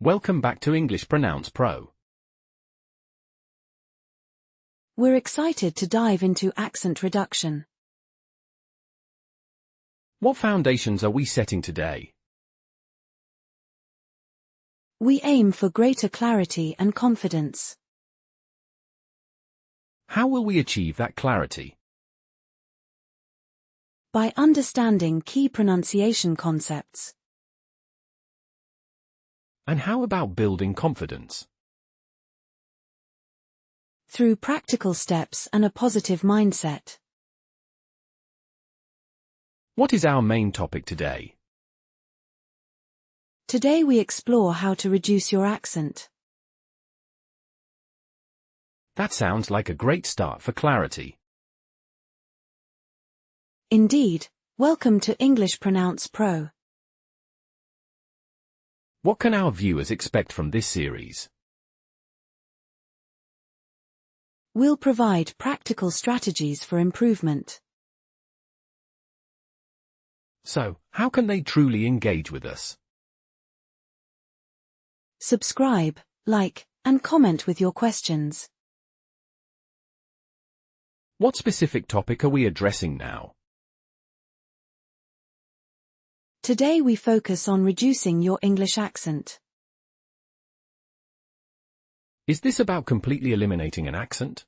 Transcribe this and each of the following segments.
Welcome back to English Pronounce Pro. We're excited to dive into accent reduction. What foundations are we setting today? We aim for greater clarity and confidence. How will we achieve that clarity? By understanding key pronunciation concepts. And how about building confidence? Through practical steps and a positive mindset. What is our main topic today? Today we explore how to reduce your accent. That sounds like a great start for clarity. Indeed, welcome to English Pronounce Pro. What can our viewers expect from this series? We'll provide practical strategies for improvement. So, how can they truly engage with us? Subscribe, like, and comment with your questions. What specific topic are we addressing now? Today we focus on reducing your English accent. Is this about completely eliminating an accent?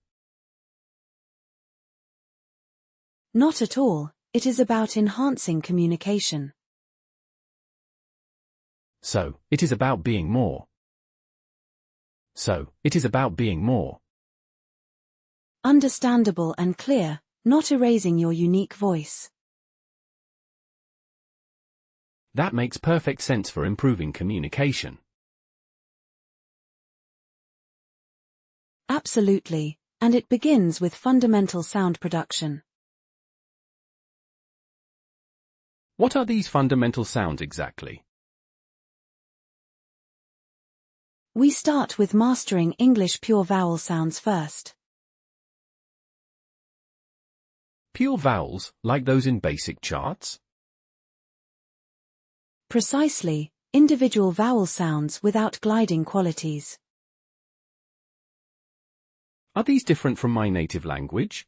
Not at all, it is about enhancing communication. So, it is about being more. Understandable and clear, not erasing your unique voice. That makes perfect sense for improving communication. Absolutely, and it begins with fundamental sound production. What are these fundamental sounds exactly? We start with mastering English pure vowel sounds first. Pure vowels, like those in basic charts? Precisely, individual vowel sounds without gliding qualities. Are these different from my native language?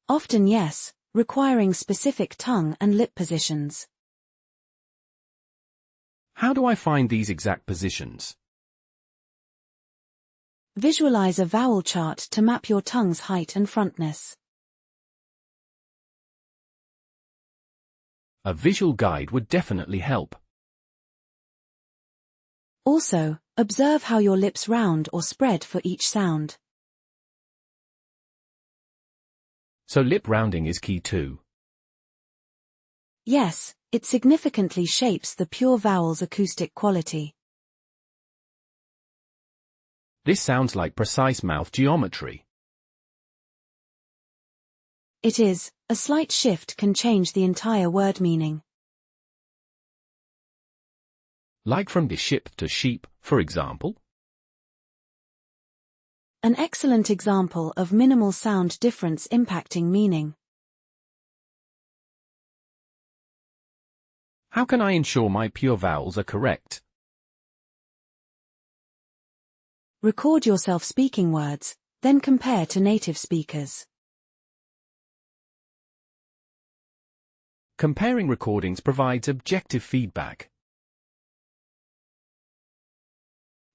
Often yes, requiring specific tongue and lip positions. How do I find these exact positions? Visualize a vowel chart to map your tongue's height and frontness. A visual guide would definitely help. Also, observe how your lips round or spread for each sound. So lip rounding is key too. Yes, it significantly shapes the pure vowel's acoustic quality. This sounds like precise mouth geometry. It is, a slight shift can change the entire word meaning. Like from bishop to sheep, for example? An excellent example of minimal sound difference impacting meaning. How can I ensure my pure vowels are correct? Record yourself speaking words, then compare to native speakers. Comparing recordings provides objective feedback.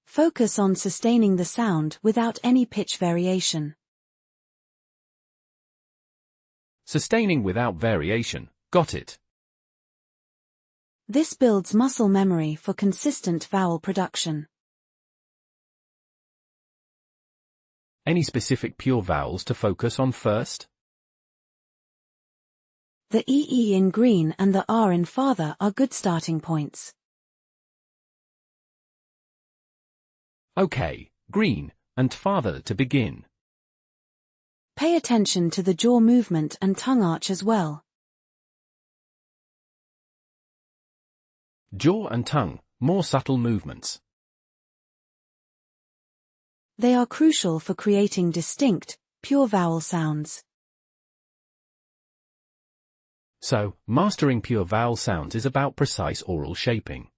Focus on sustaining the sound without any pitch variation. Sustaining without variation, got it. This builds muscle memory for consistent vowel production. Any specific pure vowels to focus on first? The EE in green and the R in father are good starting points. Okay, green, and father to begin. Pay attention to the jaw movement and tongue arch as well. Jaw and tongue, more subtle movements. They are crucial for creating distinct, pure vowel sounds. So, mastering pure vowel sounds is about precise oral shaping.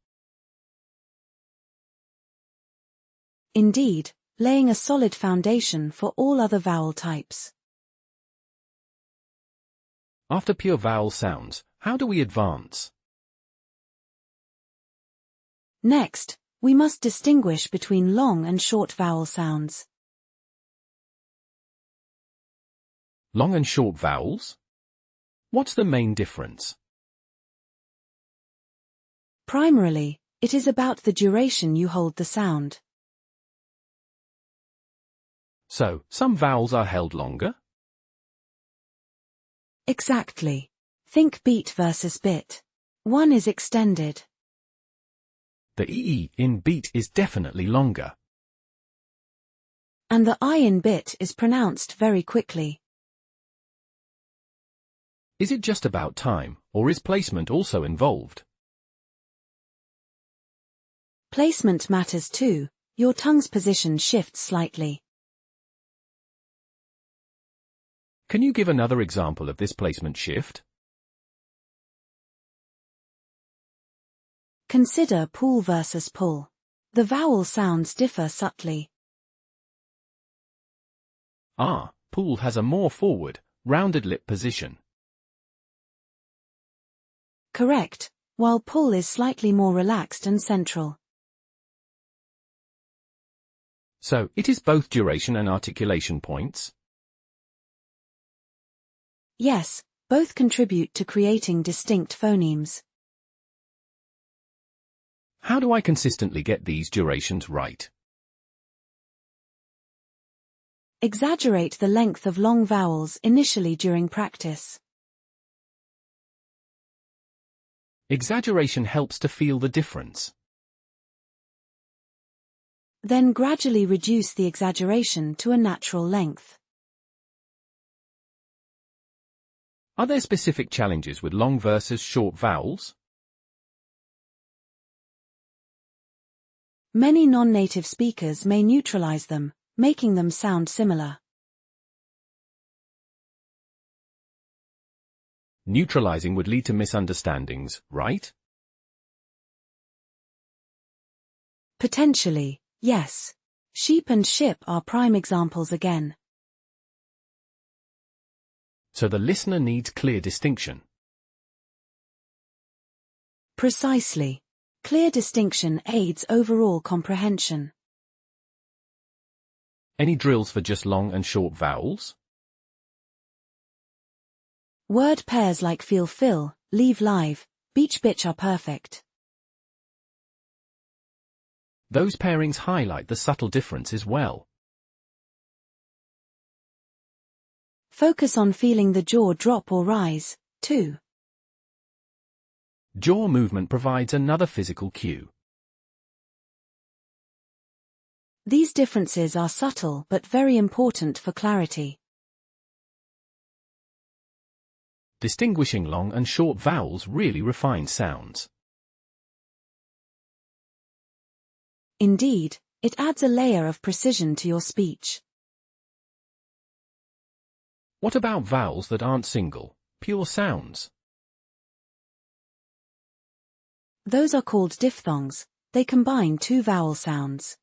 Indeed, laying a solid foundation for all other vowel types. After pure vowel sounds, how do we advance? Next, we must distinguish between long and short vowel sounds. Long and short vowels? What's the main difference? Primarily, it is about the duration you hold the sound. So, some vowels are held longer? Exactly. Think beat versus bit. One is extended. The ee in beat is definitely longer. And the I in bit is pronounced very quickly. Is it just about time, or is placement also involved? Placement matters too. Your tongue's position shifts slightly. Can you give another example of this placement shift? Consider pull versus pull. The vowel sounds differ subtly. Pull has a more forward, rounded lip position. Correct, while pull is slightly more relaxed and central. So, it is both duration and articulation points? Yes, both contribute to creating distinct phonemes. How do I consistently get these durations right? Exaggerate the length of long vowels initially during practice. Exaggeration helps to feel the difference. Then gradually reduce the exaggeration to a natural length. Are there specific challenges with long versus short vowels? Many non-native speakers may neutralize them, making them sound similar. Neutralizing would lead to misunderstandings, right? Potentially, yes. Sheep and ship are prime examples again. So the listener needs clear distinction. Precisely. Clear distinction aids overall comprehension. Any drills for just long and short vowels? Word pairs like feel fill, leave live, beach bitch are perfect. Those pairings highlight the subtle difference as well. Focus on feeling the jaw drop or rise, too. Jaw movement provides another physical cue. These differences are subtle but very important for clarity. Distinguishing long and short vowels really refines sounds. Indeed, it adds a layer of precision to your speech. What about vowels that aren't single, pure sounds? Those are called diphthongs. They combine two vowel sounds.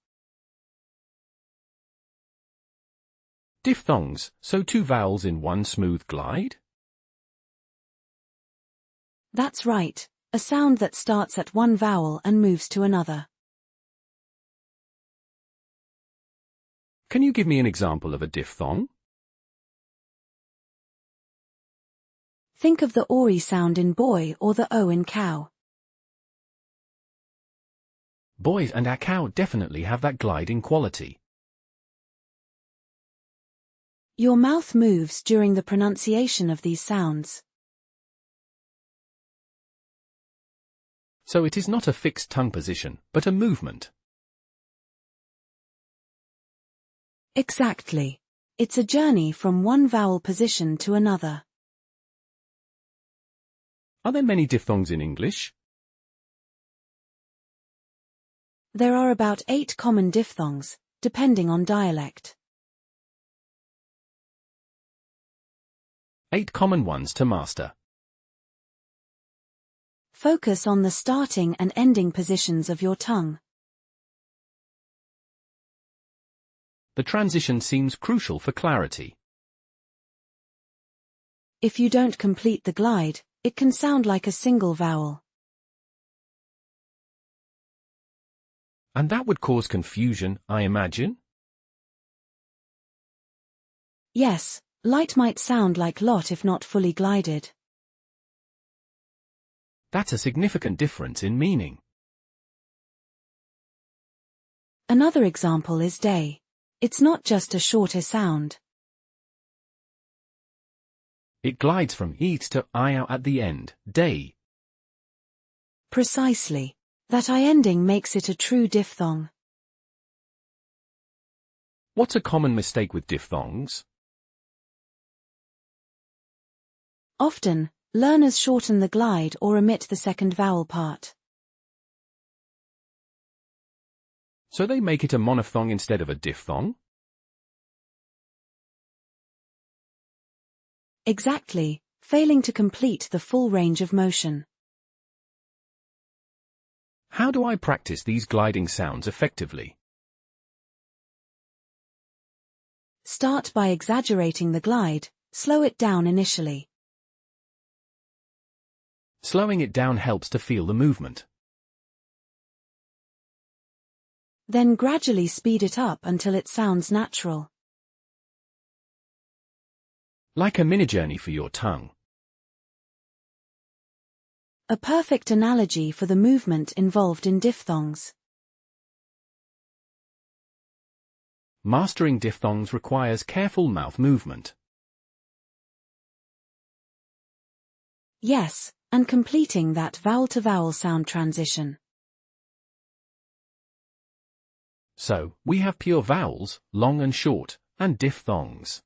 Diphthongs, so two vowels in one smooth glide? That's right, a sound that starts at one vowel and moves to another. Can you give me an example of a diphthong? Think of the ori sound in boy or the o in cow. Boys and a cow definitely have that gliding quality. Your mouth moves during the pronunciation of these sounds. So it is not a fixed tongue position, but a movement. Exactly. It's a journey from one vowel position to another. Are there many diphthongs in English? There are about 8 common diphthongs, depending on dialect. 8 common ones to master. Focus on the starting and ending positions of your tongue. The transition seems crucial for clarity. If you don't complete the glide, it can sound like a single vowel. And that would cause confusion, I imagine? Yes, light might sound like lot if not fully glided. That's a significant difference in meaning. Another example is day. It's not just a shorter sound. It glides from eat to I out at the end, day. Precisely. That I ending makes it a true diphthong. What's a common mistake with diphthongs? Often, learners shorten the glide or omit the second vowel part. So they make it a monophthong instead of a diphthong? Exactly, failing to complete the full range of motion. How do I practice these gliding sounds effectively? Start by exaggerating the glide, slow it down initially. Slowing it down helps to feel the movement. Then gradually speed it up until it sounds natural. Like a mini-journey for your tongue. A perfect analogy for the movement involved in diphthongs. Mastering diphthongs requires careful mouth movement. Yes, and completing that vowel-to-vowel sound transition. So, we have pure vowels, long and short, and diphthongs.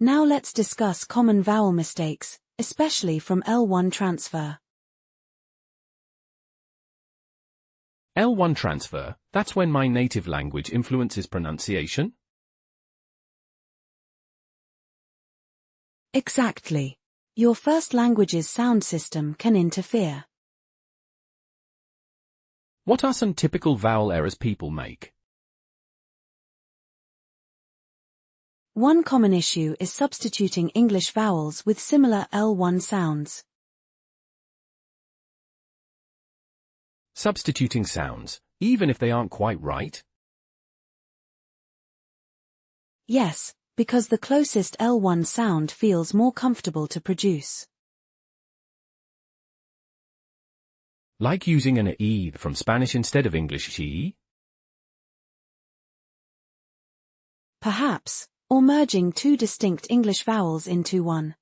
Now let's discuss common vowel mistakes, especially from L1 transfer. L1 transfer, that's when my native language influences pronunciation? Exactly. Your first language's sound system can interfere. What are some typical vowel errors people make? One common issue is substituting English vowels with similar L1 sounds. Substituting sounds, even if they aren't quite right? Yes, because the closest L1 sound feels more comfortable to produce. Like using an E from Spanish instead of English she? Perhaps, or merging two distinct English vowels into one.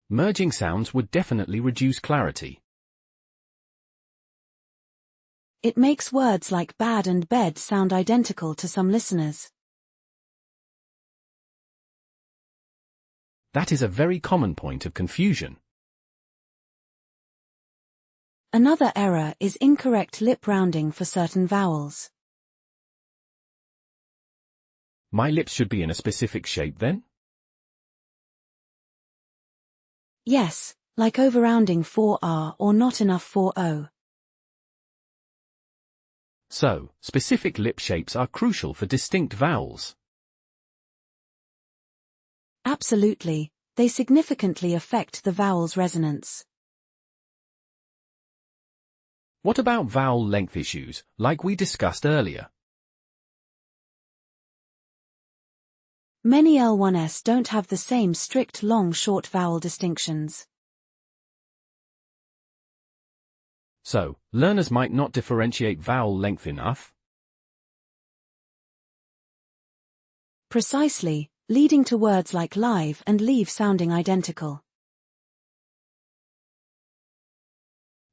Merging sounds would definitely reduce clarity. It makes words like bad and bed sound identical to some listeners. That is a very common point of confusion. Another error is incorrect lip rounding for certain vowels. My lips should be in a specific shape then? Yes, like overrounding for R or not enough for O. So, specific lip shapes are crucial for distinct vowels. Absolutely, they significantly affect the vowel's resonance. What about vowel length issues, like we discussed earlier? Many L1s don't have the same strict long-short vowel distinctions. So, learners might not differentiate vowel length enough? Precisely, leading to words like live and leave sounding identical.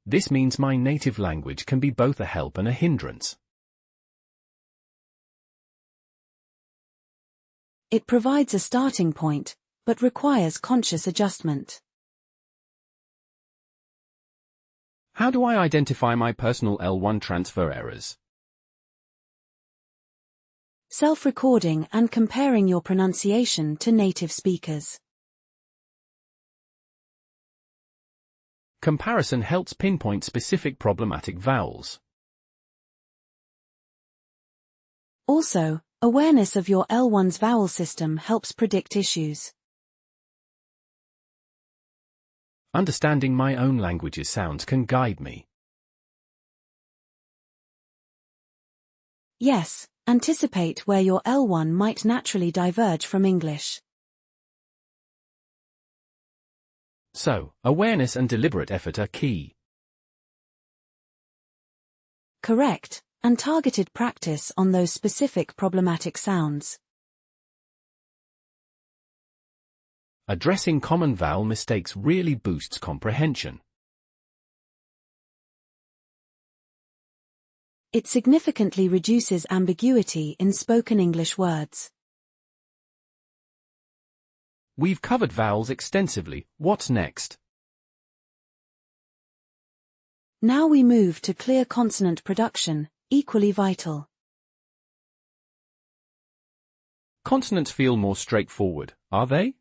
This means my native language can be both a help and a hindrance. It provides a starting point, but requires conscious adjustment. How do I identify my personal L1 transfer errors? Self-recording and comparing your pronunciation to native speakers. Comparison helps pinpoint specific problematic vowels. Also, awareness of your L1's vowel system helps predict issues. Understanding my own language's sounds can guide me. Yes, anticipate where your L1 might naturally diverge from English. So, awareness and deliberate effort are key. Correct, and targeted practice on those specific problematic sounds. Addressing common vowel mistakes really boosts comprehension. It significantly reduces ambiguity in spoken English words. We've covered vowels extensively. What's next? Now we move to clear consonant production, equally vital. Consonants feel more straightforward, are they?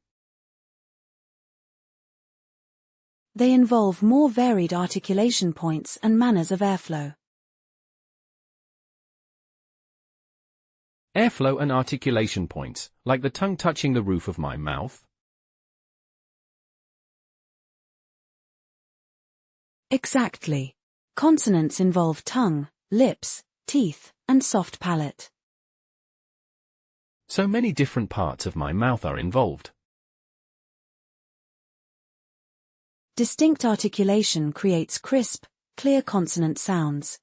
They involve more varied articulation points and manners of airflow. Airflow and articulation points, like the tongue touching the roof of my mouth. Exactly. Consonants involve tongue, lips, teeth, and soft palate. So many different parts of my mouth are involved. Distinct articulation creates crisp, clear consonant sounds.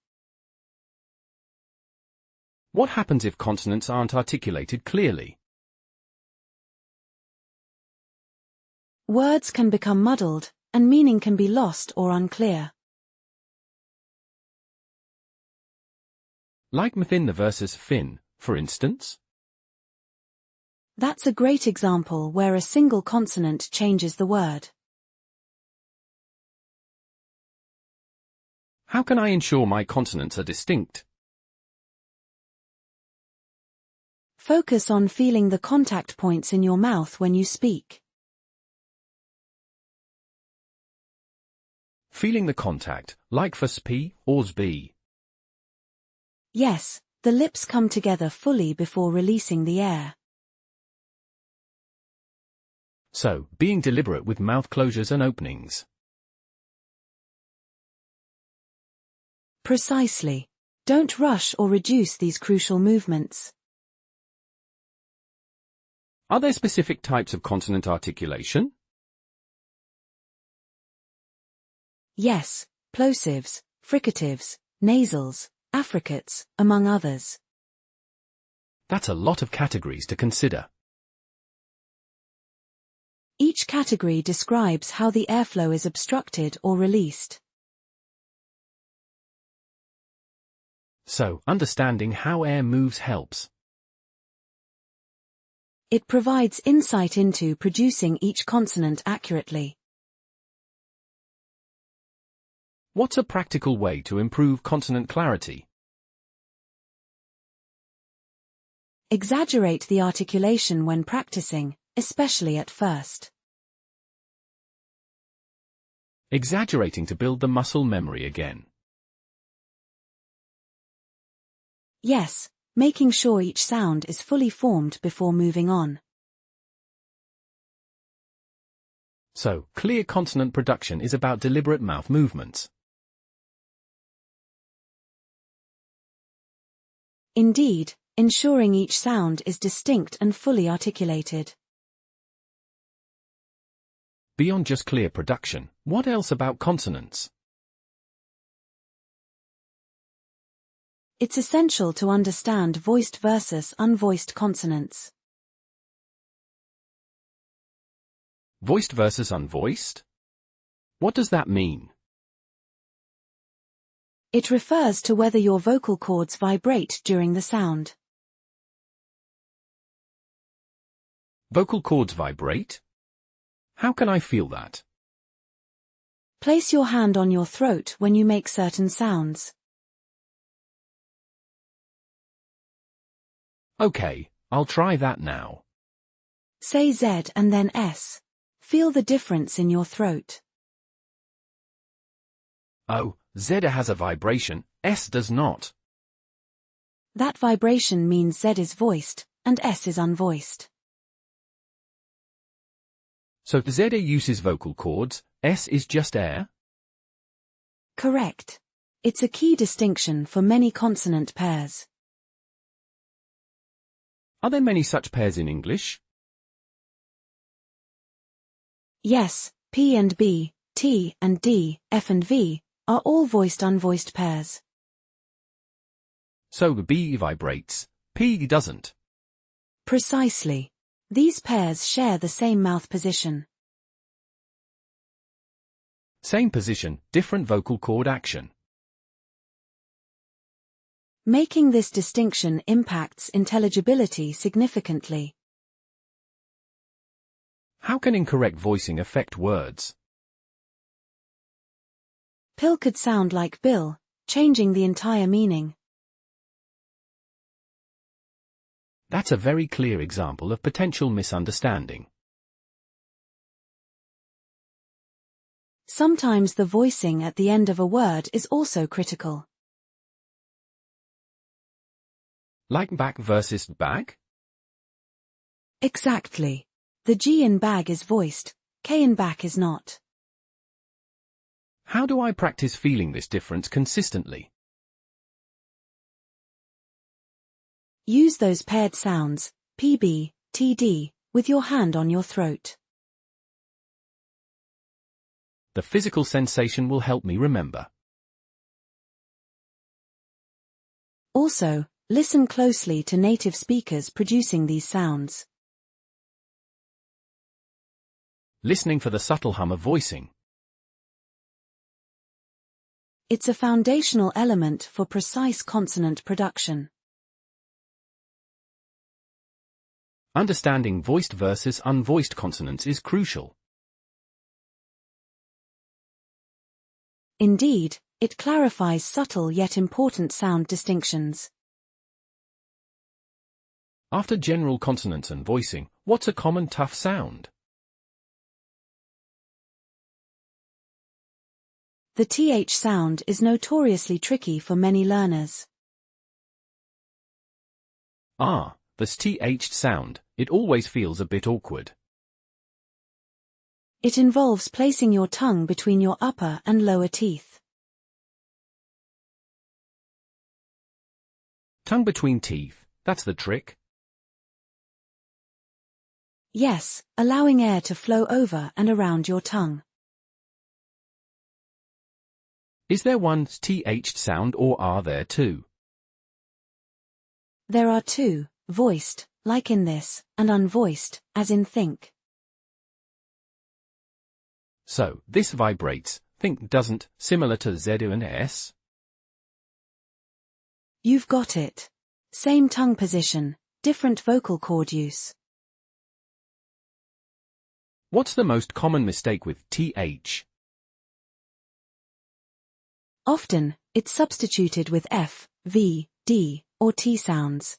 What happens if consonants aren't articulated clearly? Words can become muddled, and meaning can be lost or unclear. Like within the versus fin, for instance? That's a great example where a single consonant changes the word. How can I ensure my consonants are distinct? Focus on feeling the contact points in your mouth when you speak. Feeling the contact, like for sp or sb. Yes, the lips come together fully before releasing the air. So, being deliberate with mouth closures and openings. Precisely. Don't rush or reduce these crucial movements. Are there specific types of consonant articulation? Yes, plosives, fricatives, nasals, affricates, among others. That's a lot of categories to consider. Each category describes how the airflow is obstructed or released. So, understanding how air moves helps. It provides insight into producing each consonant accurately. What's a practical way to improve consonant clarity? Exaggerate the articulation when practicing, especially at first. Exaggerating to build the muscle memory again. Yes, making sure each sound is fully formed before moving on. So, clear consonant production is about deliberate mouth movements. Indeed, ensuring each sound is distinct and fully articulated. Beyond just clear production, what else about consonants? It's essential to understand voiced versus unvoiced consonants. Voiced versus unvoiced? What does that mean? It refers to whether your vocal cords vibrate during the sound. Vocal cords vibrate? How can I feel that? Place your hand on your throat when you make certain sounds. Okay, I'll try that now. Say Z and then S. Feel the difference in your throat. Oh, Z has a vibration, S does not. That vibration means Z is voiced, and S is unvoiced. So Z uses vocal cords, S is just air? Correct. It's a key distinction for many consonant pairs. Are there many such pairs in English? Yes, P and B, T and D, F and V, are all voiced-unvoiced pairs. So B vibrates, P doesn't. Precisely. These pairs share the same mouth position. Same position, different vocal cord action. Making this distinction impacts intelligibility significantly. How can incorrect voicing affect words? Pill could sound like bill, changing the entire meaning. That's a very clear example of potential misunderstanding. Sometimes the voicing at the end of a word is also critical. Like back versus bag? Exactly. The G in bag is voiced, K in back is not. How do I practice feeling this difference consistently? Use those paired sounds, PB, TD, with your hand on your throat. The physical sensation will help me remember. Also, listen closely to native speakers producing these sounds. Listening for the subtle hum of voicing. It's a foundational element for precise consonant production. Understanding voiced versus unvoiced consonants is crucial. Indeed, it clarifies subtle yet important sound distinctions. After general consonants and voicing, what's a common tough sound? The TH sound is notoriously tricky for many learners. This TH sound, it always feels a bit awkward. It involves placing your tongue between your upper and lower teeth. Tongue between teeth, that's the trick. Yes, allowing air to flow over and around your tongue. Is there one TH sound or are there two? There are two, voiced, like in this, and unvoiced, as in think. So, this vibrates, think doesn't, similar to Z and S? You've got it. Same tongue position, different vocal cord use. What's the most common mistake with TH? Often, it's substituted with F, V, D, or T sounds.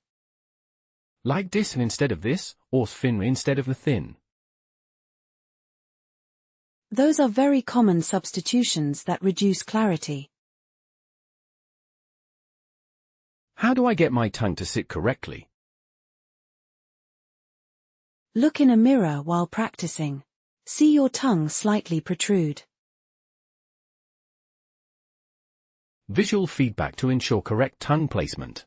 Like this instead of this, or thin instead of the thin. Those are very common substitutions that reduce clarity. How do I get my tongue to sit correctly? Look in a mirror while practicing. See your tongue slightly protrude. Visual feedback to ensure correct tongue placement.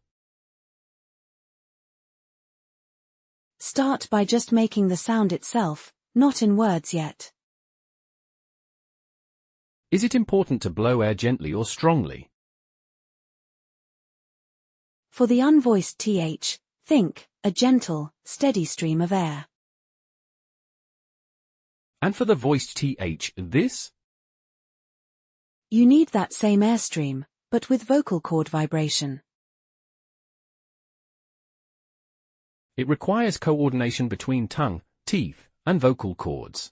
Start by just making the sound itself, not in words yet. Is it important to blow air gently or strongly? For the unvoiced TH, think, a gentle, steady stream of air. And for the voiced TH, this? You need that same airstream, but with vocal cord vibration. It requires coordination between tongue, teeth, and vocal cords.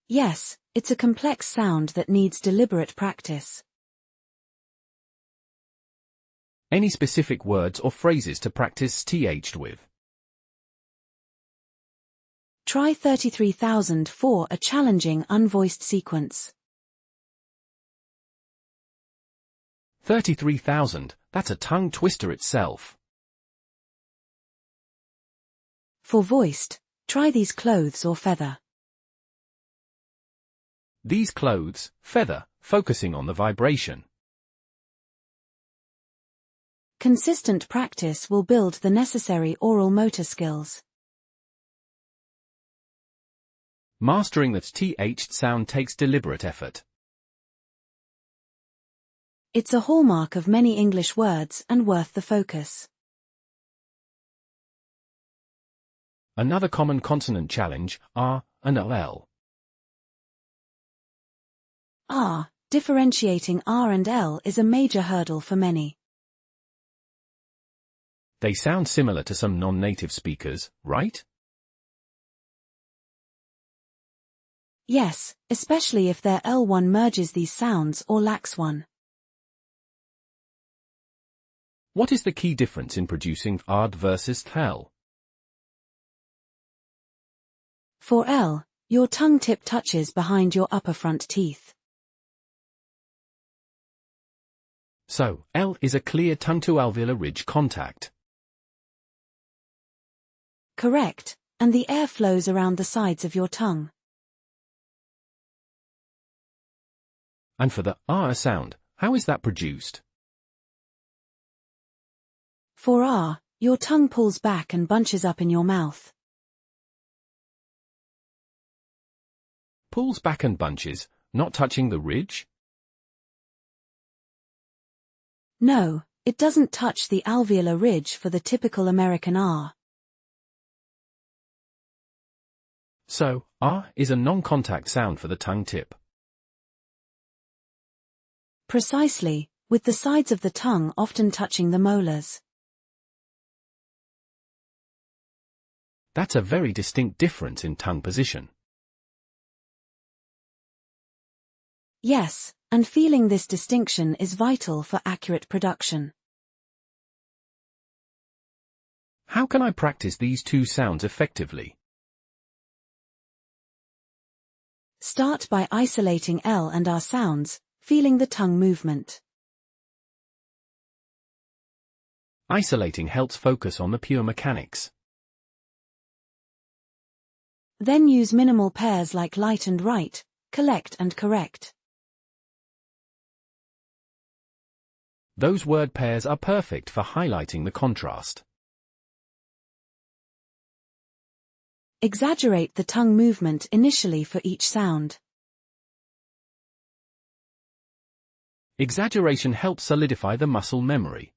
Yes, it's a complex sound that needs deliberate practice. Any specific words or phrases to practice TH with? Try 33,000 for a challenging unvoiced sequence. 33,000, that's a tongue twister itself. For voiced, try these clothes or feather. These clothes, feather, focusing on the vibration. Consistent practice will build the necessary oral motor skills. Mastering the th sound takes deliberate effort. It's a hallmark of many English words and worth the focus. Another common consonant challenge, R and L. R. Differentiating R and L is a major hurdle for many. They sound similar to some non-native speakers, right? Yes, especially if their L1 merges these sounds or lacks one. What is the key difference in producing RD versus L? For L, your tongue tip touches behind your upper front teeth. So, L is a clear tongue-to-alveolar ridge contact. Correct, and the air flows around the sides of your tongue. And for the R sound, how is that produced? For R, your tongue pulls back and bunches up in your mouth. Pulls back and bunches, not touching the ridge? No, it doesn't touch the alveolar ridge for the typical American R. So, R is a non-contact sound for the tongue tip. Precisely, with the sides of the tongue often touching the molars. That's a very distinct difference in tongue position. Yes, and feeling this distinction is vital for accurate production. How can I practice these two sounds effectively? Start by isolating L and R sounds, feeling the tongue movement. Isolating helps focus on the pure mechanics. Then use minimal pairs like light and right, collect and correct. Those word pairs are perfect for highlighting the contrast. Exaggerate the tongue movement initially for each sound. Exaggeration helps solidify the muscle memory.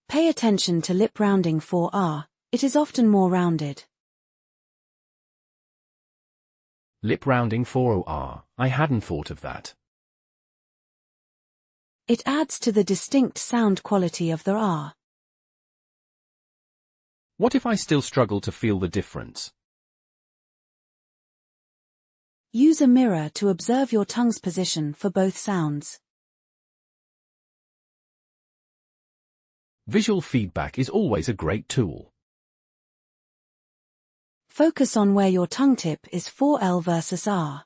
Pay attention to lip rounding for R, it is often more rounded. Lip rounding for OR, I hadn't thought of that. It adds to the distinct sound quality of the R. What if I still struggle to feel the difference? Use a mirror to observe your tongue's position for both sounds. Visual feedback is always a great tool. Focus on where your tongue tip is for L versus R.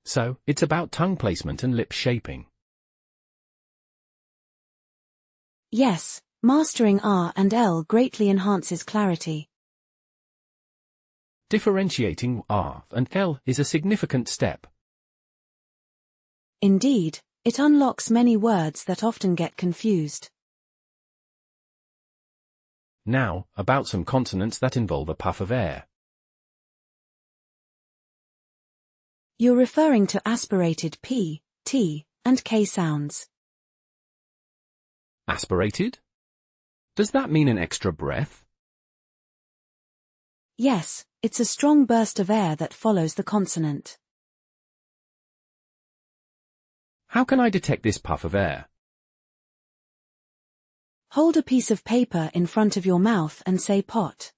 So, it's about tongue placement and lip shaping. Yes, mastering R and L greatly enhances clarity. Differentiating R and L is a significant step. Indeed, it unlocks many words that often get confused. Now, about some consonants that involve a puff of air. You're referring to aspirated P, T, and K sounds. Aspirated? Does that mean an extra breath? Yes, it's a strong burst of air that follows the consonant. How can I detect this puff of air? Hold a piece of paper in front of your mouth and say pot.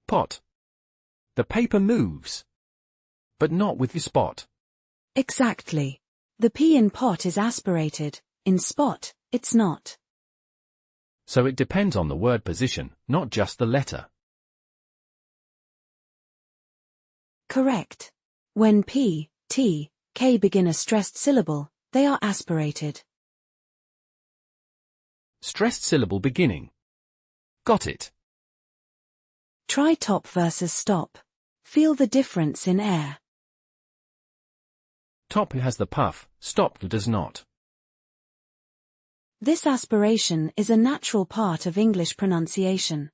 Pot. The paper moves. But not with the spot. Exactly. The P in pot is aspirated, in spot, it's not. So it depends on the word position, not just the letter. Correct. When P, T, K begin a stressed syllable, they are aspirated. Stressed syllable beginning. Got it. Try top versus stop. Feel the difference in air. Top has the puff, stop does not. This aspiration is a natural part of English pronunciation.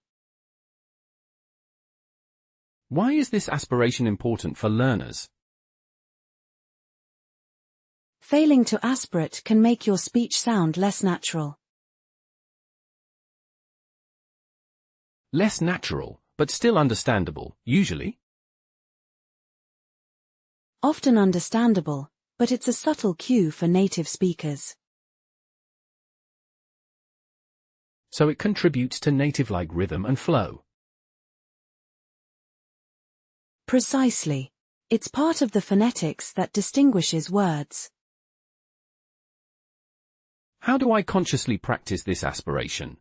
Why is this aspiration important for learners? Failing to aspirate can make your speech sound less natural. Less natural, but still understandable, usually. Often understandable, but it's a subtle cue for native speakers. So it contributes to native-like rhythm and flow. Precisely. It's part of the phonetics that distinguishes words. How do I consciously practice this aspiration?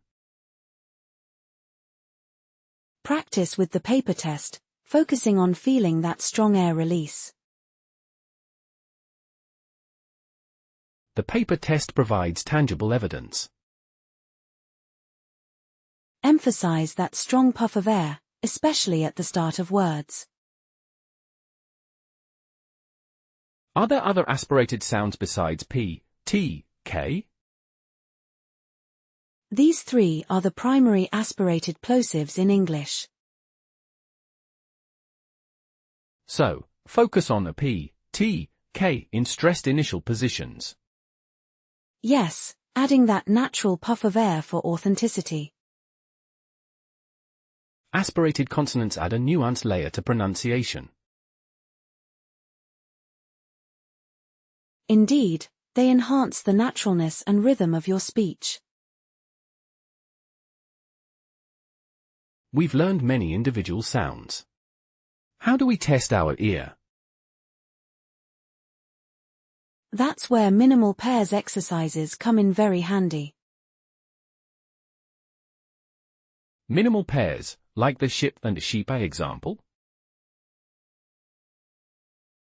Practice with the paper test, focusing on feeling that strong air release. The paper test provides tangible evidence. Emphasize that strong puff of air, especially at the start of words. Are there other aspirated sounds besides P, T, K? These three are the primary aspirated plosives in English. So, focus on the P, T, K in stressed initial positions. Yes, adding that natural puff of air for authenticity. Aspirated consonants add a nuanced layer to pronunciation. Indeed, they enhance the naturalness and rhythm of your speech. We've learned many individual sounds. How do we test our ear? That's where minimal pairs exercises come in very handy. Minimal pairs, like the ship and sheep example?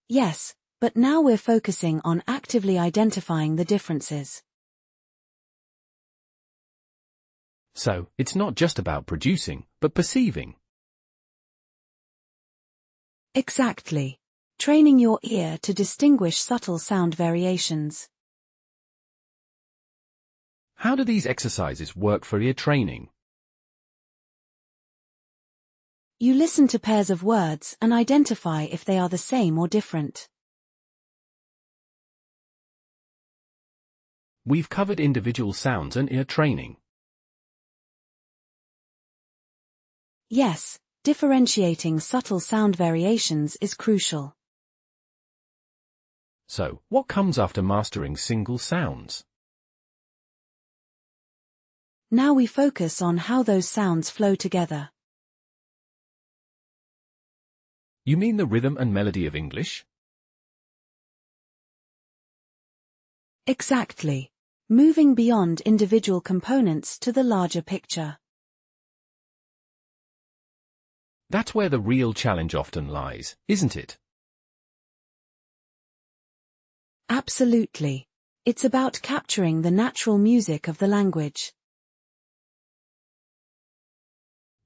Yes, but now we're focusing on actively identifying the differences. So, it's not just about producing, but perceiving. Exactly. Training your ear to distinguish subtle sound variations. How do these exercises work for ear training? You listen to pairs of words and identify if they are the same or different. We've covered individual sounds and ear training. Yes, differentiating subtle sound variations is crucial. So, what comes after mastering single sounds? Now we focus on how those sounds flow together. You mean the rhythm and melody of English? Exactly. Moving beyond individual components to the larger picture. That's where the real challenge often lies, isn't it? Absolutely. It's about capturing the natural music of the language.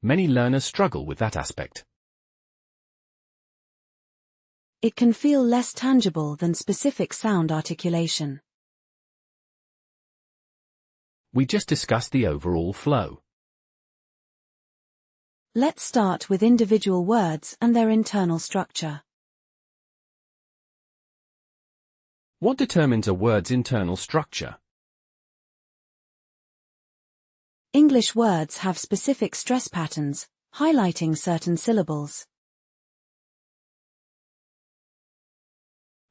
Many learners struggle with that aspect. It can feel less tangible than specific sound articulation. We just discussed the overall flow. Let's start with individual words and their internal structure. What determines a word's internal structure? English words have specific stress patterns, highlighting certain syllables.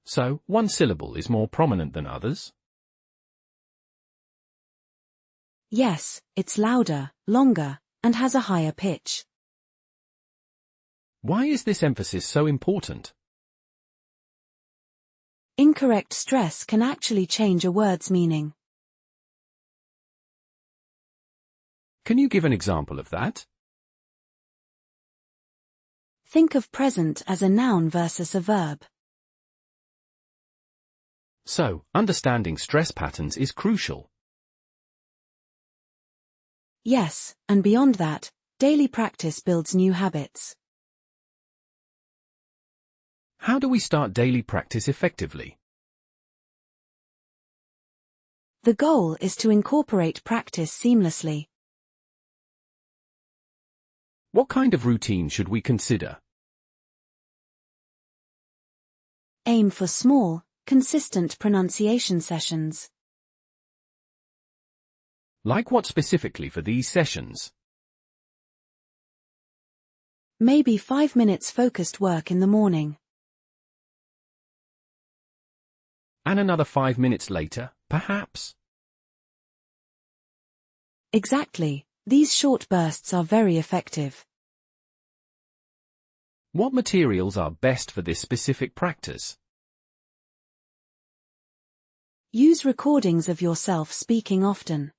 So, one syllable is more prominent than others? Yes, it's louder, longer, and has a higher pitch. Why is this emphasis so important? Incorrect stress can actually change a word's meaning. Can you give an example of that? Think of present as a noun versus a verb. So, understanding stress patterns is crucial. Yes, and beyond that, daily practice builds new habits. How do we start daily practice effectively? The goal is to incorporate practice seamlessly. What kind of routine should we consider? Aim for small, consistent pronunciation sessions. Like what specifically for these sessions? Maybe 5 minutes focused work in the morning. And another 5 minutes later, perhaps? Exactly, these short bursts are very effective. What materials are best for this specific practice? Use recordings of yourself speaking often.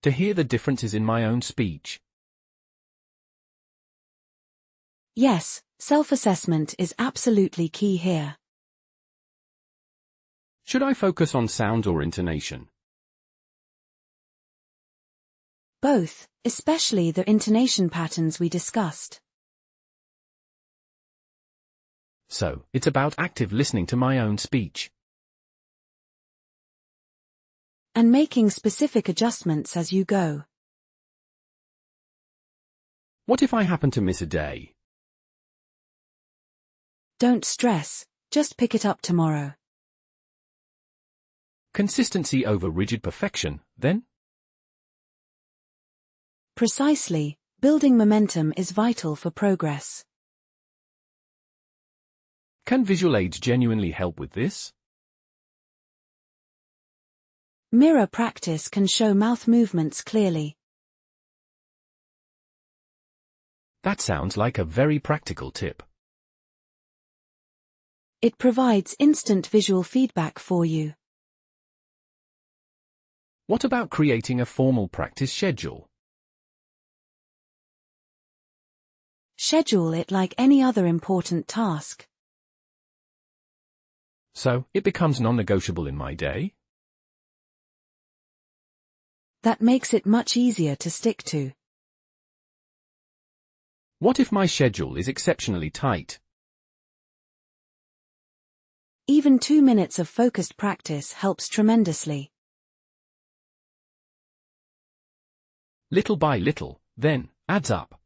To hear the differences in my own speech. Yes, self-assessment is absolutely key here. Should I focus on sounds or intonation? Both, especially the intonation patterns we discussed. So, it's about active listening to my own speech. And making specific adjustments as you go. What if I happen to miss a day? Don't stress, just pick it up tomorrow. Consistency over rigid perfection, then? Precisely, building momentum is vital for progress. Can visual aids genuinely help with this? Mirror practice can show mouth movements clearly. That sounds like a very practical tip. It provides instant visual feedback for you. What about creating a formal practice schedule? Schedule it like any other important task. So, it becomes non-negotiable in my day? That makes it much easier to stick to. What if my schedule is exceptionally tight? Even 2 minutes of focused practice helps tremendously. Little by little, then, adds up.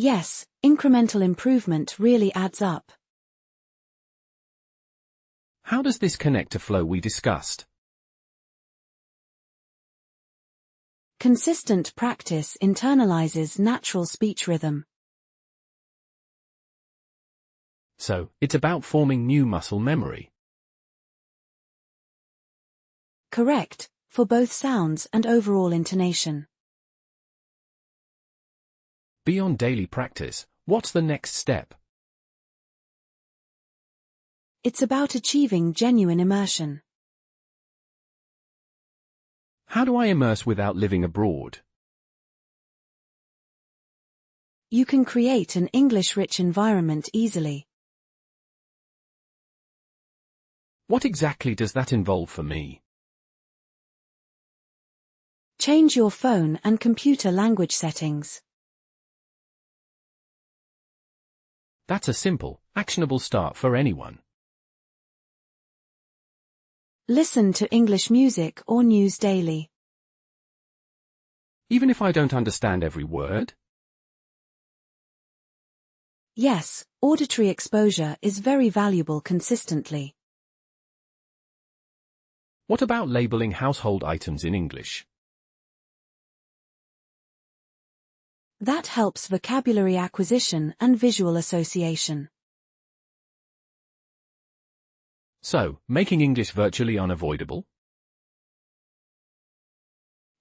Yes, incremental improvement really adds up. How does this connect to flow we discussed? Consistent practice internalizes natural speech rhythm. So, it's about forming new muscle memory. Correct, for both sounds and overall intonation. Beyond daily practice, what's the next step? It's about achieving genuine immersion. How do I immerse without living abroad? You can create an English-rich environment easily. What exactly does that involve for me? Change your phone and computer language settings. That's a simple, actionable start for anyone. Listen to English music or news daily. Even if I don't understand every word? Yes, auditory exposure is very valuable consistently. What about labeling household items in English? That helps vocabulary acquisition and visual association. So, making English virtually unavoidable?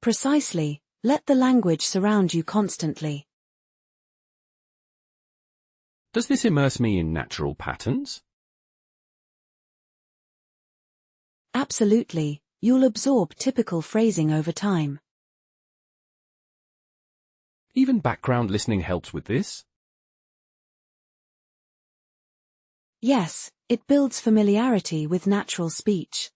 Precisely, let the language surround you constantly. Does this immerse me in natural patterns? Absolutely, you'll absorb typical phrasing over time. Even background listening helps with this? Yes, it builds familiarity with natural speech.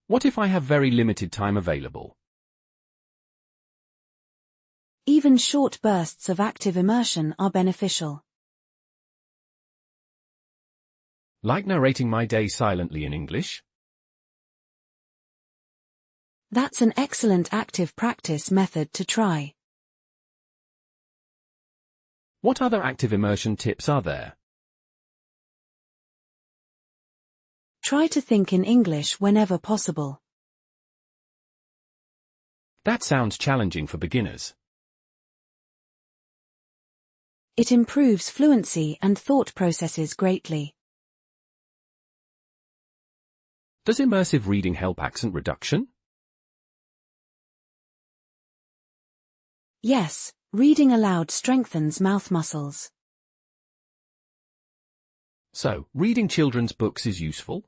What if I have very limited time available? Even short bursts of active immersion are beneficial. Like narrating my day silently in English? That's an excellent active practice method to try. What other active immersion tips are there? Try to think in English whenever possible. That sounds challenging for beginners. It improves fluency and thought processes greatly. Does immersive reading help accent reduction? Yes, reading aloud strengthens mouth muscles. So, reading children's books is useful?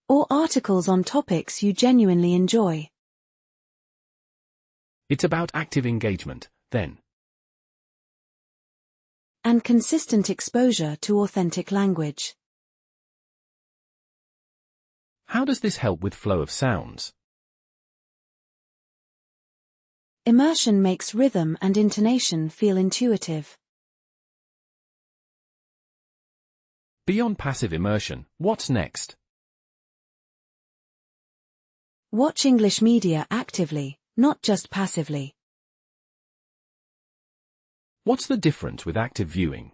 Or articles on topics you genuinely enjoy. It's about active engagement, then. And consistent exposure to authentic language. How does this help with flow of sounds? Immersion makes rhythm and intonation feel intuitive. Beyond passive immersion, what's next? Watch English media actively, not just passively. What's the difference with active viewing?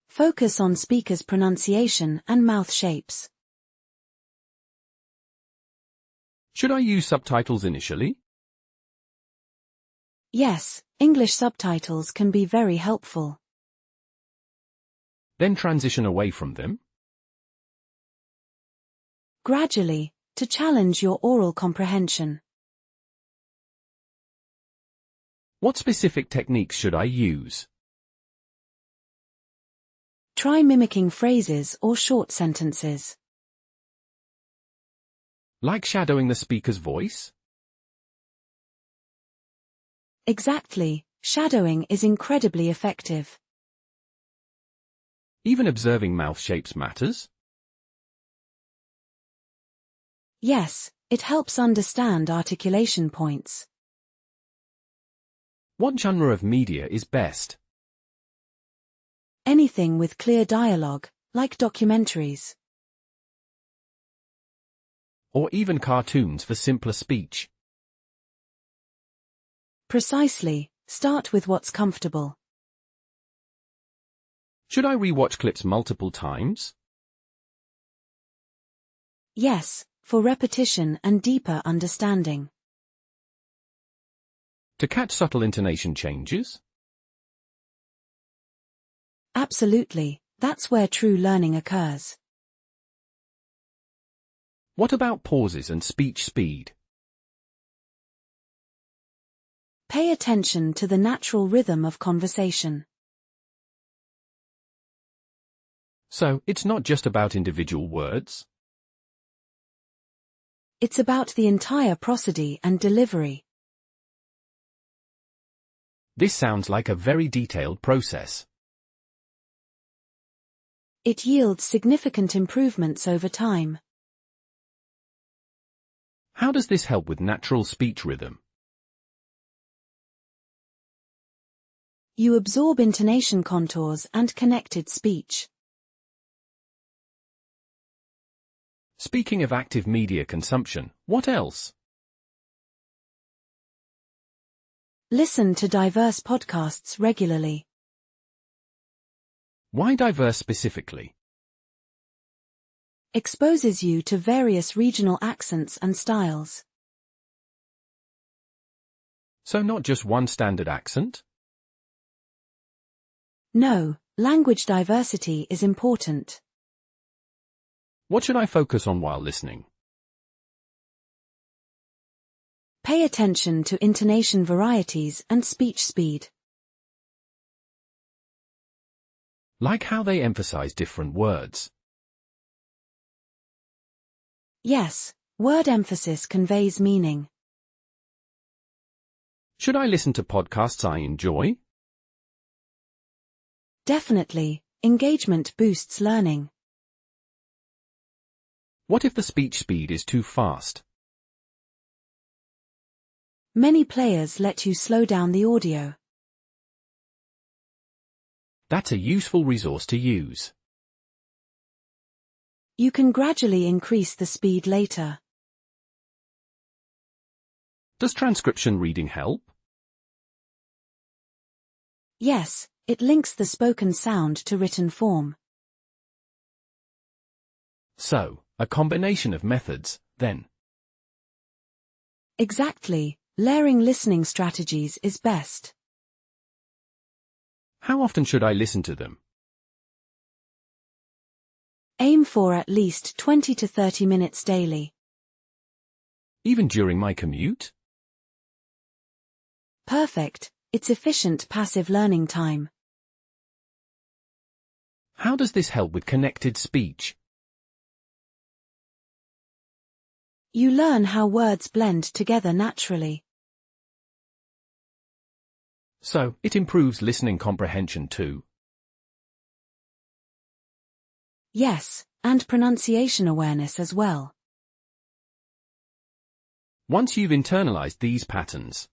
Focus on speakers' pronunciation and mouth shapes. Should I use subtitles initially? Yes, English subtitles can be very helpful. Then transition away from them? Gradually, to challenge your oral comprehension. What specific techniques should I use? Try mimicking phrases or short sentences. Like shadowing the speaker's voice? Exactly, shadowing is incredibly effective. Even observing mouth shapes matters? Yes, it helps understand articulation points. What genre of media is best? Anything with clear dialogue, like documentaries. Or even cartoons for simpler speech? Precisely, start with what's comfortable. Should I rewatch clips multiple times? Yes, for repetition and deeper understanding. To catch subtle intonation changes? Absolutely, that's where true learning occurs. What about pauses and speech speed? Pay attention to the natural rhythm of conversation. So, it's not just about individual words? It's about the entire prosody and delivery. This sounds like a very detailed process. It yields significant improvements over time. How does this help with natural speech rhythm? You absorb intonation contours and connected speech. Speaking of active media consumption, what else? Listen to diverse podcasts regularly. Why diverse specifically? Exposes you to various regional accents and styles. So not just one standard accent? No, language diversity is important. What should I focus on while listening? Pay attention to intonation varieties and speech speed. Like how they emphasize different words. Yes, word emphasis conveys meaning. Should I listen to podcasts I enjoy? Definitely, engagement boosts learning. What if the speech speed is too fast? Many players let you slow down the audio. That's a useful resource to use. You can gradually increase the speed later. Does transcription reading help? Yes, it links the spoken sound to written form. So, a combination of methods, then. Exactly, layering listening strategies is best. How often should I listen to them? Aim for at least 20 to 30 minutes daily. Even during my commute? Perfect, it's efficient passive learning time. How does this help with connected speech? You learn how words blend together naturally. So, it improves listening comprehension too. Yes, and pronunciation awareness as well. Once you've internalized these patterns,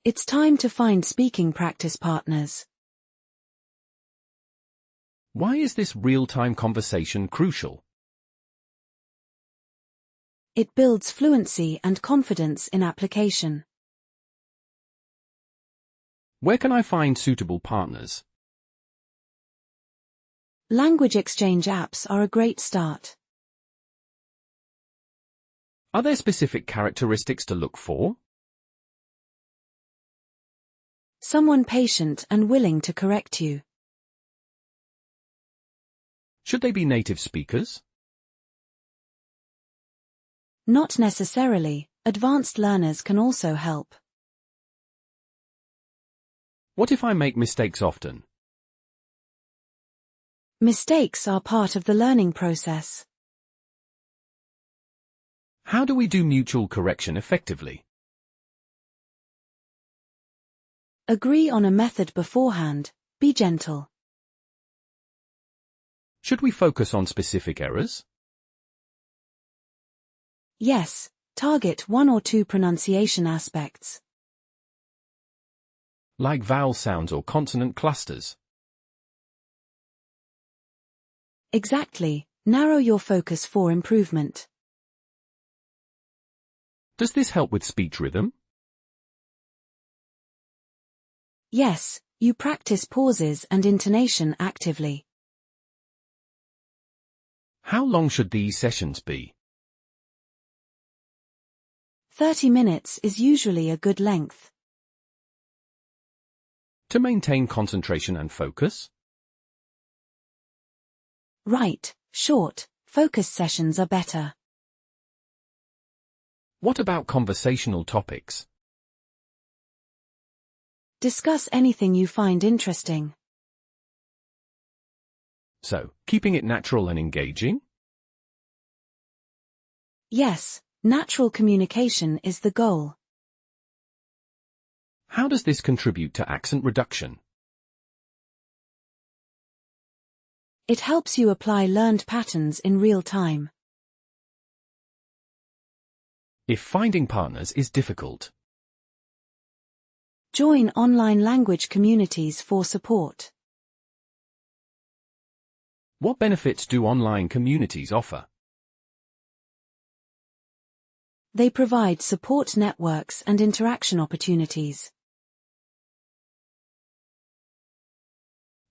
It's time to find speaking practice partners. why is this real-time conversation crucial? It builds fluency and confidence in application. Where can I find suitable partners? Language exchange apps are a great start. Are there specific characteristics to look for? Someone patient and willing to correct you. Should they be native speakers? Not necessarily, advanced learners can also help. What if I make mistakes often? Mistakes are part of the learning process. How do we do mutual correction effectively? Agree on a method beforehand, be gentle. Should we focus on specific errors? Yes, target one or two pronunciation aspects. Like vowel sounds or consonant clusters. Exactly, narrow your focus for improvement. Does this help with speech rhythm? Yes, you practice pauses and intonation actively. How long should these sessions be? 30 minutes is usually a good length. To maintain concentration and focus? Right, short, focused sessions are better. What about conversational topics? Discuss anything you find interesting. So, keeping it natural and engaging? Yes, natural communication is the goal. How does this contribute to accent reduction? It helps you apply learned patterns in real time. If finding partners is difficult, Join online language communities for support. what benefits do online communities offer? They provide support networks and interaction opportunities.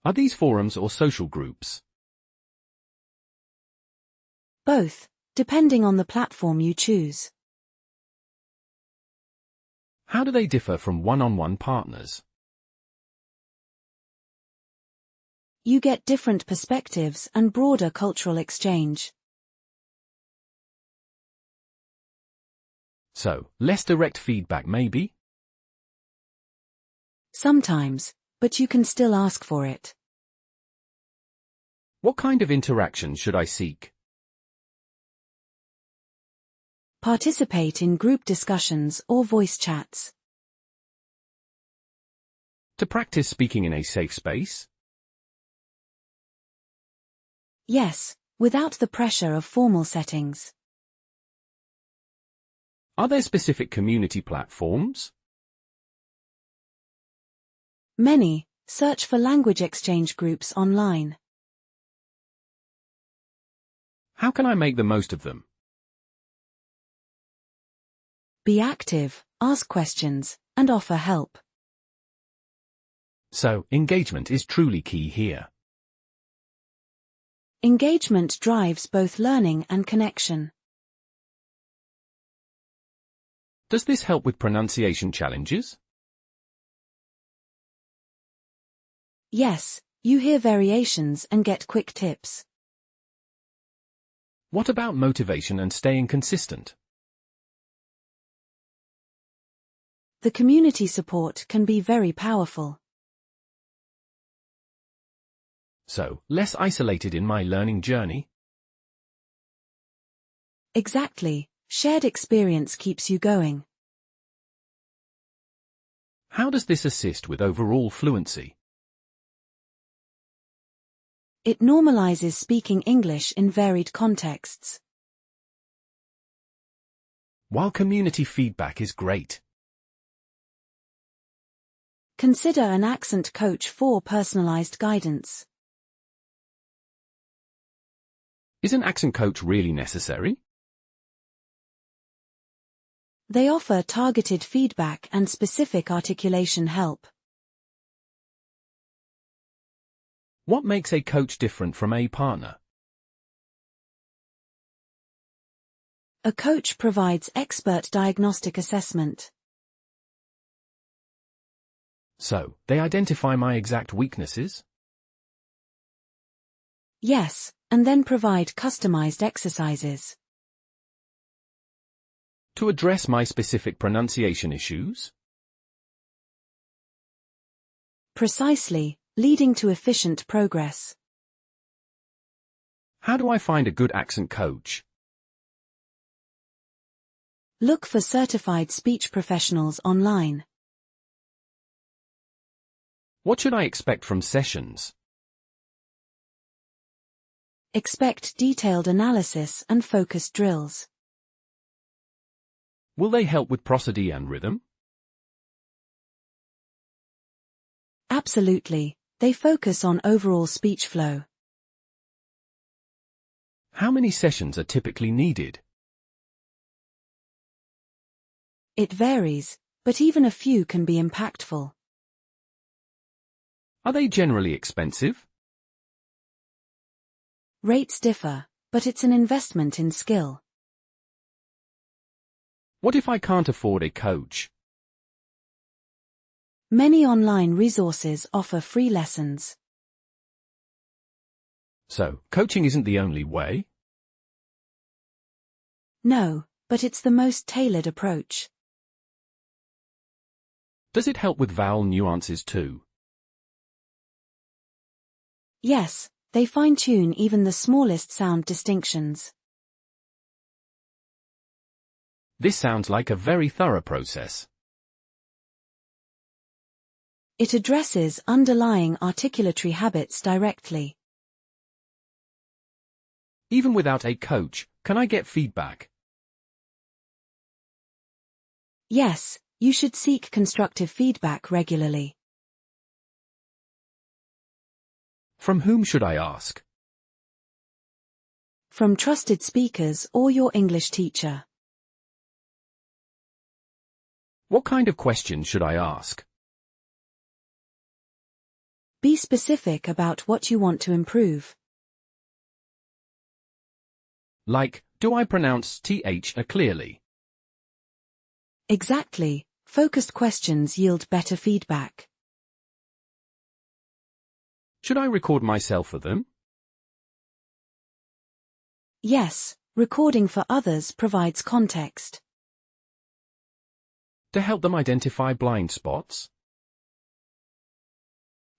Are these forums or social groups? Both, depending on the platform you choose. How do they differ from one-on-one partners? You get different perspectives and broader cultural exchange. So, less direct feedback maybe? Sometimes, but you can still ask for it. What kind of interaction should I seek? Participate in group discussions or voice chats. To practice speaking in a safe space? Yes, without the pressure of formal settings. Are there specific community platforms? Many. Search for language exchange groups online. How can I make the most of them? Be active, ask questions, and offer help. So, engagement is truly key here. Engagement drives both learning and connection. Does this help with pronunciation challenges? Yes, you hear variations and get quick tips. What about motivation and staying consistent? The community support can be very powerful. So, less isolated in my learning journey? Exactly. Shared experience keeps you going. How does this assist with overall fluency? It normalizes speaking English in varied contexts. While community feedback is great, Consider an accent coach for personalized guidance. is an accent coach really necessary? They offer targeted feedback and specific articulation help. What makes a coach different from a partner? A coach provides expert diagnostic assessment. So, they identify my exact weaknesses? Yes, and then provide customized exercises. To address my specific pronunciation issues? Precisely, leading to efficient progress. How do I find a good accent coach? Look for certified speech professionals online. What should I expect from sessions? Expect detailed analysis and focused drills. Will they help with prosody and rhythm? Absolutely, they focus on overall speech flow. How many sessions are typically needed? It varies, but even a few can be impactful. Are they generally expensive? Rates differ, but it's an investment in skill. What if I can't afford a coach? Many online resources offer free lessons. So, coaching isn't the only way? No, but it's the most tailored approach. Does it help with vowel nuances too? Yes, they fine-tune even the smallest sound distinctions. This sounds like a very thorough process. It addresses underlying articulatory habits directly. Even without a coach, can I get feedback? Yes, you should seek constructive feedback regularly. From whom should I ask? From trusted speakers or your English teacher. What kind of questions should I ask? Be specific about what you want to improve. Like, do I pronounce th clearly? Exactly, focused questions yield better feedback. Should I record myself for them? Yes, recording for others provides context. To help them identify blind spots?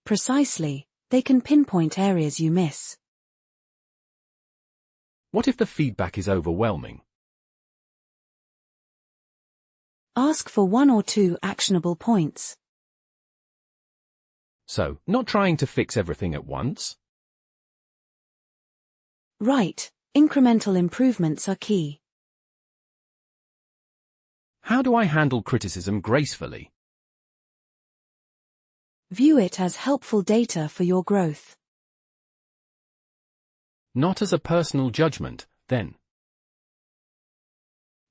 Precisely, they can pinpoint areas you miss. What if the feedback is overwhelming? Ask for 1 or 2 actionable points. So, not trying to fix everything at once? Right, incremental improvements are key. How do I handle criticism gracefully? View it as helpful data for your growth. Not as a personal judgment, then.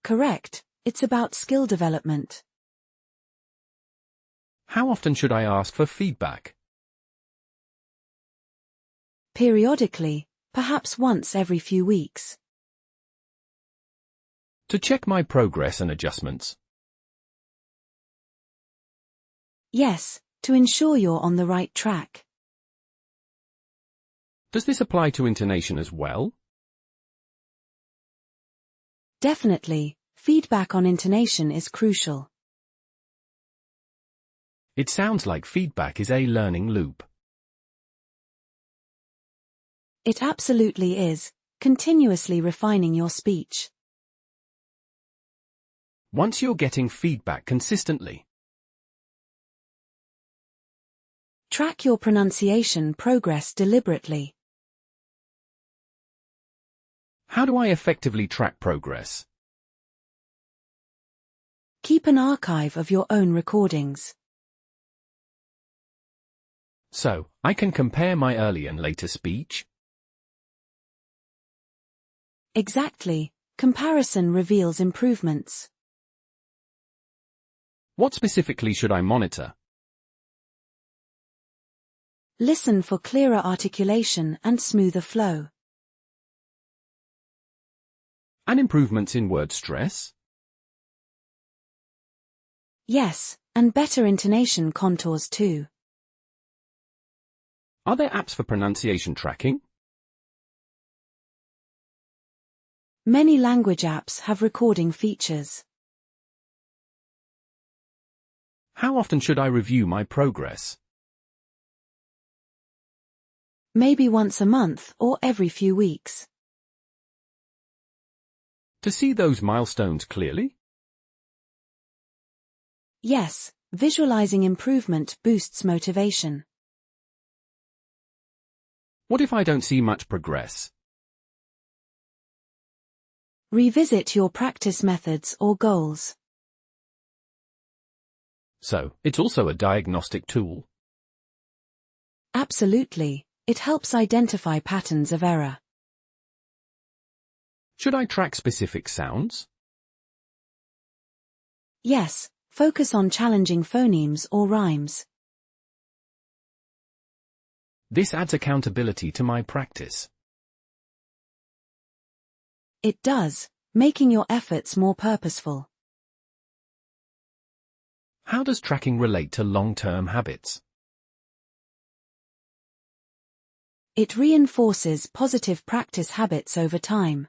Correct, it's about skill development. How often should I ask for feedback? Periodically, perhaps once every few weeks. To check my progress and adjustments? Yes, to ensure you're on the right track. Does this apply to intonation as well? Definitely, feedback on intonation is crucial. It sounds like feedback is a learning loop. It absolutely is, continuously refining your speech. Once you're getting feedback consistently, track your pronunciation progress deliberately. how do I effectively track progress? Keep an archive of your own recordings. So, I can compare my early and later speech? Exactly, comparison reveals improvements. What specifically should I monitor? Listen for clearer articulation and smoother flow. And improvements in word stress? Yes, and better intonation contours too. Are there apps for pronunciation tracking? Many language apps have recording features. How often should I review my progress? Maybe once a month or every few weeks. To see those milestones clearly? Yes, visualizing improvement boosts motivation. What if I don't see much progress? Revisit your practice methods or goals. So, it's also a diagnostic tool. Absolutely, it helps identify patterns of error. Should I track specific sounds? Yes, focus on challenging phonemes or rhymes. This adds accountability to my practice. It does, making your efforts more purposeful. How does tracking relate to long-term habits? It reinforces positive practice habits over time.